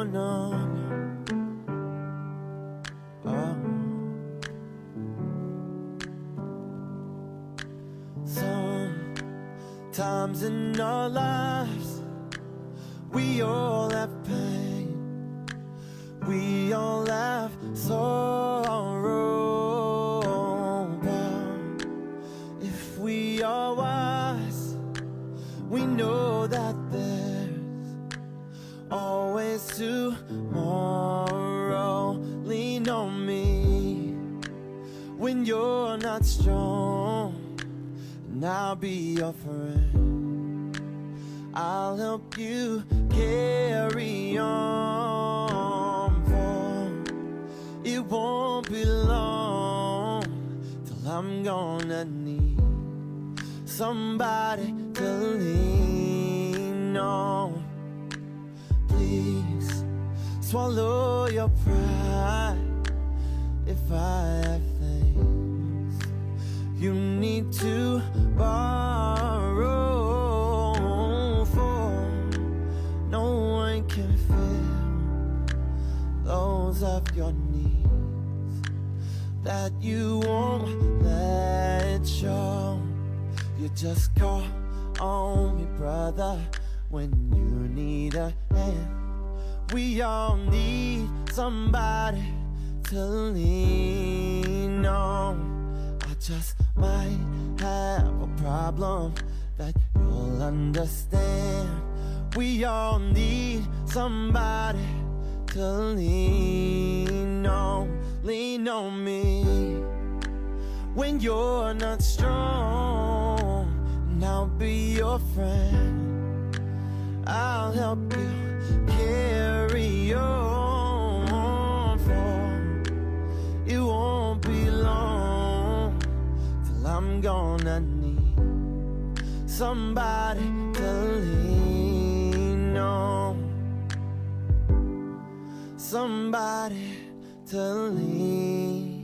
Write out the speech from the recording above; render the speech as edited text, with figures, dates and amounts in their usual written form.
no. Oh. Sometimes in our lives, we all have pain, we all have sorrow. But if we are wise, we know that there's always tomorrow. Lean on me when you're not strong, and I'll be your friend. I'll help you carry on, for it won't be long till I'm gonna need somebody to lean on. Please swallow your pride if I have things you need to borrow, for no one can fill those of your needs that you won't let show. You just call on me, brother, when you need a hand. We all need somebody to lean on. I just might have a problem that you'll understand. We all need somebody to lean on. Lean on me when you're not strong, and I'll be your friend. I'll help you carry on, for it won't be long till I'm gonna need somebody to lean on, somebody to lean